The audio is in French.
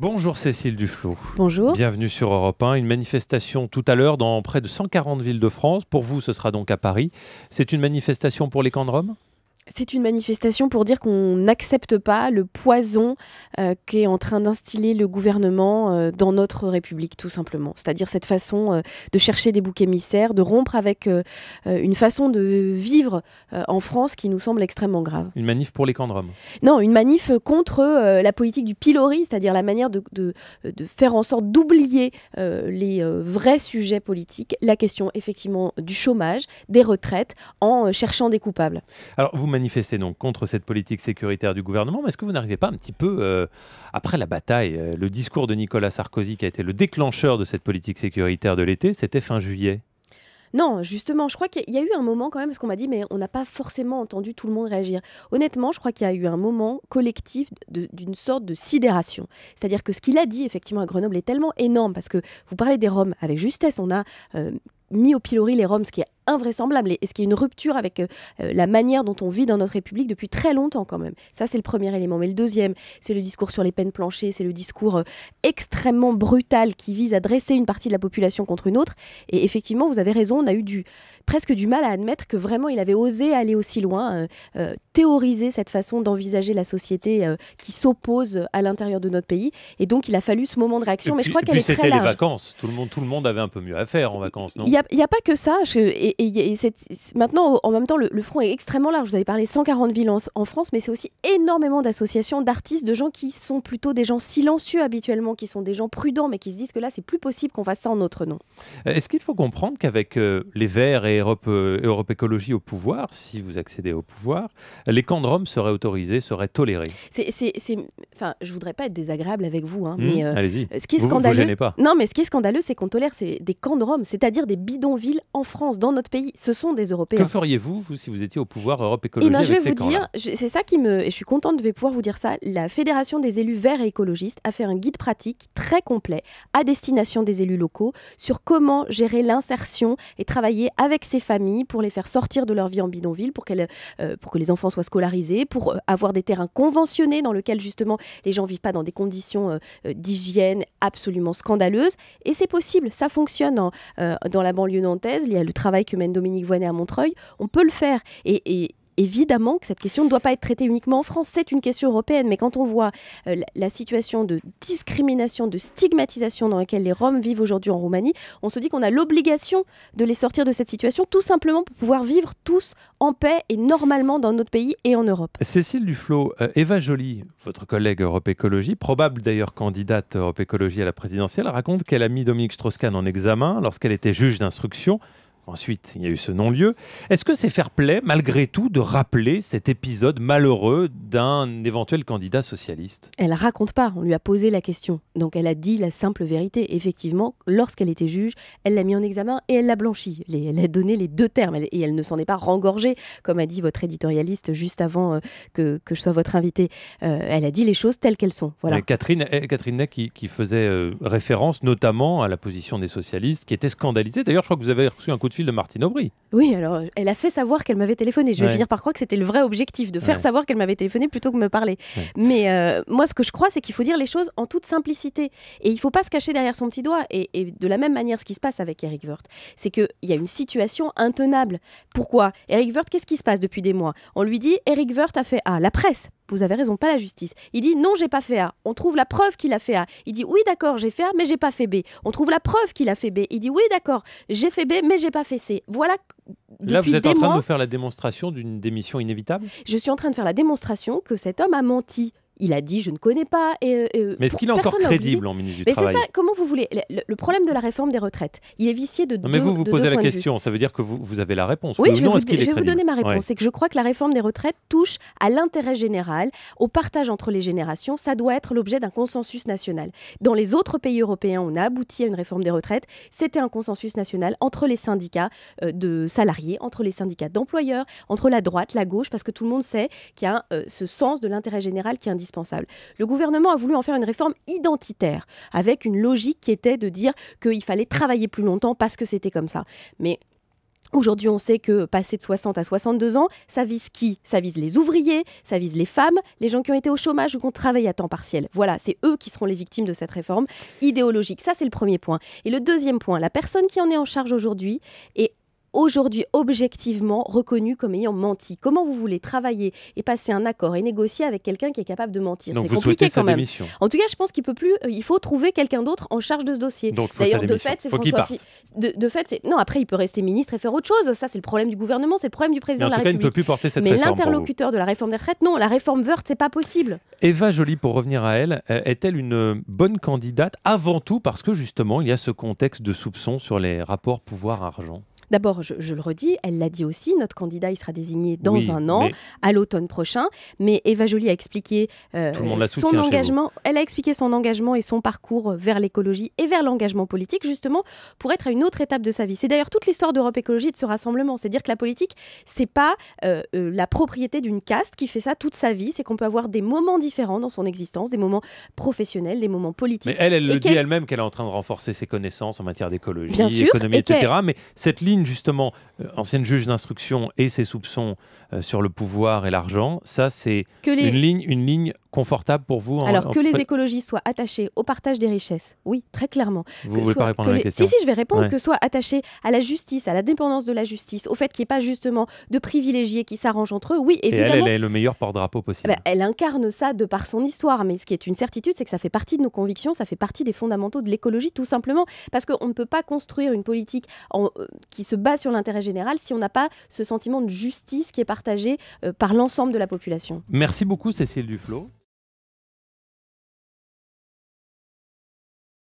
Bonjour Cécile Duflot. Bonjour. Bienvenue sur Europe 1. Une manifestation tout à l'heure dans près de 140 villes de France. Pour vous, ce sera donc à Paris. C'est une manifestation pour les camps de Rome ? C'est une manifestation pour dire qu'on n'accepte pas le poison qu'est en train d'instiller le gouvernement dans notre République, tout simplement. C'est-à-dire cette façon de chercher des boucs émissaires, de rompre avec une façon de vivre en France qui nous semble extrêmement grave. Une manif pour les camps de Rome ? Non, une manif contre la politique du pilori, c'est-à-dire la manière de faire en sorte d'oublier les vrais sujets politiques, la question effectivement du chômage, des retraites, en cherchant des coupables. Alors, vous manifestez donc contre cette politique sécuritaire du gouvernement, mais est-ce que vous n'arrivez pas un petit peu, après la bataille, le discours de Nicolas Sarkozy qui a été le déclencheur de cette politique sécuritaire de l'été, c'était fin juillet ? Non, justement, je crois qu'il y a eu un moment quand même, parce qu'on m'a dit, mais on n'a pas forcément entendu tout le monde réagir. Honnêtement, je crois qu'il y a eu un moment collectif d'une sorte de sidération. C'est-à-dire que ce qu'il a dit, effectivement, à Grenoble est tellement énorme, parce que vous parlez des Roms avec justesse, on a mis au pilori les Roms, ce qui est invraisemblable et ce qui est une rupture avec la manière dont on vit dans notre République depuis très longtemps quand même. Ça, c'est le premier élément. Mais le deuxième, c'est le discours sur les peines planchées, c'est le discours extrêmement brutal qui vise à dresser une partie de la population contre une autre. Et effectivement, vous avez raison, on a eu presque du mal à admettre que vraiment il avait osé aller aussi loin, théoriser cette façon d'envisager la société qui s'oppose à l'intérieur de notre pays. Et donc, il a fallu ce moment de réaction. Mais je crois qu'elle est très large. C'était les vacances. Tout le monde avait un peu mieux à faire en vacances, non ? Il n'y a pas que ça. Maintenant, en même temps, le front est extrêmement large. Vous avez parlé 140 villes en France, mais c'est aussi énormément d'associations, d'artistes, de gens qui sont plutôt des gens silencieux habituellement, qui sont des gens prudents, mais qui se disent que là, c'est plus possible qu'on fasse ça en notre nom. Est-ce qu'il faut comprendre qu'avec les Verts et Europe Écologie au pouvoir, si vous accédez au pouvoir, les camps de Rome seraient autorisés, seraient tolérés ? Enfin, je voudrais pas être désagréable avec vous, hein, mais allez-y. Ce qui est scandaleux, vous gênez pas. Non, mais ce qui est scandaleux, c'est qu'on tolère des camps de Rome, c'est-à-dire des bidonvilles en France, dans notre pays. Ce sont des Européens. Que feriez-vous, si vous étiez au pouvoir Europe Écologie je vais avec ces vous camps-là ? dire, c'est ça et je suis contente de pouvoir vous dire ça. La Fédération des élus verts et écologistes a fait un guide pratique très complet à destination des élus locaux sur comment gérer l'insertion et travailler avec ces familles pour les faire sortir de leur vie en bidonville, pour que les enfants soient scolarisés, pour avoir des terrains conventionnés dans lesquels justement les gens vivent pas dans des conditions d'hygiène absolument scandaleuses. Et c'est possible, ça fonctionne dans la banlieue nantaise. Il y a le travail que mène Dominique Voynet à Montreuil. On peut le faire. Et évidemment que cette question ne doit pas être traitée uniquement en France, c'est une question européenne, mais quand on voit la situation de discrimination, de stigmatisation dans laquelle les Roms vivent aujourd'hui en Roumanie, on se dit qu'on a l'obligation de les sortir de cette situation, tout simplement pour pouvoir vivre tous en paix et normalement dans notre pays et en Europe. Cécile Duflot, Eva Joly, votre collègue Europe Écologie, probable d'ailleurs candidate Europe Écologie à la présidentielle, raconte qu'elle a mis Dominique Strauss-Kahn en examen lorsqu'elle était juge d'instruction. Ensuite, il y a eu ce non-lieu. Est-ce que c'est fair-play, malgré tout, de rappeler cet épisode malheureux d'un éventuel candidat socialiste ? Elle raconte pas, on lui a posé la question. Donc elle a dit la simple vérité. Effectivement, lorsqu'elle était juge, elle l'a mis en examen et elle l'a blanchi. Elle a donné les deux termes et elle ne s'en est pas rengorgée, comme a dit votre éditorialiste juste avant que je sois votre invitée. Elle a dit les choses telles qu'elles sont. Voilà. Catherine Ney qui faisait référence notamment à la position des socialistes, qui était scandalisée. D'ailleurs, je crois que vous avez reçu un coup de fil de Martine Aubry. Oui, alors elle a fait savoir qu'elle m'avait téléphoné. Je vais finir par croire que c'était le vrai objectif, de faire savoir qu'elle m'avait téléphoné plutôt que me parler. Mais moi, ce que je crois, c'est qu'il faut dire les choses en toute simplicité. Et il ne faut pas se cacher derrière son petit doigt. Et de la même manière, ce qui se passe avec Éric Woerth, c'est qu'il y a une situation intenable. Pourquoi ? Éric Woerth, qu'est-ce qui se passe depuis des mois ? On lui dit, Éric Woerth a fait A. La presse. Vous avez raison, pas la justice. Il dit non, j'ai pas fait A. On trouve la preuve qu'il a fait A. Il dit oui, d'accord, j'ai fait A, mais j'ai pas fait B. On trouve la preuve qu'il a fait B. Il dit oui, d'accord, j'ai fait B, mais j'ai pas fait C. Voilà. Là, vous êtes en train de nous faire la démonstration d'une démission inévitable ? Je suis en train de faire la démonstration que cet homme a menti. Il a dit je ne connais pas. Mais est-ce qu'il est encore crédible en ministre du Travail ? C'est ça, comment vous voulez ? Le problème de la réforme des retraites, il est vicié de deux points de vue. Mais vous posez la question, ça veut dire que vous avez la réponse. Oui, je vais vous donner ma réponse. C'est que je crois que la réforme des retraites touche à l'intérêt général, au partage entre les générations. Ça doit être l'objet d'un consensus national. Dans les autres pays européens, on a abouti à une réforme des retraites. C'était un consensus national entre les syndicats de salariés, entre les syndicats d'employeurs, entre la droite, la gauche, parce que tout le monde sait qu'il y a ce sens de l'intérêt général qui est indispensable. Le gouvernement a voulu en faire une réforme identitaire, avec une logique qui était de dire qu'il fallait travailler plus longtemps parce que c'était comme ça. Mais Aujourd'hui, on sait que passer de 60 à 62 ans, ça vise qui? Ça vise les ouvriers, ça vise les femmes, les gens qui ont été au chômage ou qui ont travaillé à temps partiel. Voilà, c'est eux qui seront les victimes de cette réforme idéologique. Ça, c'est le premier point. Et le deuxième point, la personne qui en est en charge aujourd'hui est objectivement reconnu comme ayant menti. Comment vous voulez travailler et passer un accord et négocier avec quelqu'un qui est capable de mentir? Donc c'est vous compliqué souhaitez sa quand même. démission. En tout cas, je pense qu'il peut plus. Il faut trouver quelqu'un d'autre en charge de ce dossier. Donc faut D'ailleurs, sa de démission. fait, c'est Faut qu'il François. De fait, non. Après, il peut rester ministre et faire autre chose. Ça, c'est le problème du gouvernement, c'est le problème du président de la République. En tout cas, il ne peut plus porter cette Mais réforme. l'interlocuteur de la réforme des retraites, non. La réforme Woerth, c'est pas possible. Eva Joly, pour revenir à elle, est-elle une bonne candidate avant tout parce que justement, il y a ce contexte de soupçon sur les rapports pouvoir-argent? D'abord, je le redis, elle l'a dit aussi, notre candidat il sera désigné dans Oui, un an, mais à l'automne prochain. Mais Eva Joly a expliqué tout le monde la son soutient chez engagement. Elle a expliqué son engagement et son parcours vers l'écologie et vers l'engagement politique, justement, pour être à une autre étape de sa vie. C'est d'ailleurs toute l'histoire d'Europe Écologie et de ce rassemblement. C'est dire que la politique, c'est pas la propriété d'une caste qui fait ça toute sa vie. C'est qu'on peut avoir des moments différents dans son existence, des moments professionnels, des moments politiques. Mais elle le dit elle-même qu'elle est en train de renforcer ses connaissances en matière d'écologie, économie, et etc. Mais cette ligne, justement, ancienne juge d'instruction et ses soupçons sur le pouvoir et l'argent, ça, c'est une ligne confortable pour vous? Alors, que les écologistes soient attachés au partage des richesses, oui, très clairement. Vous ne voulez pas répondre à la question? Si, je vais répondre. Que soient attachés à la justice, à la dépendance de la justice, au fait qu'il n'y ait pas justement de privilégiés qui s'arrangent entre eux, oui, évidemment. Et elle est le meilleur porte-drapeau possible. Elle incarne ça de par son histoire, mais ce qui est une certitude, c'est que ça fait partie de nos convictions, ça fait partie des fondamentaux de l'écologie, tout simplement, parce qu'on ne peut pas construire une politique qui se base sur l'intérêt général si on n'a pas ce sentiment de justice qui est partagé par l'ensemble de la population. Merci beaucoup, Cécile Duflot.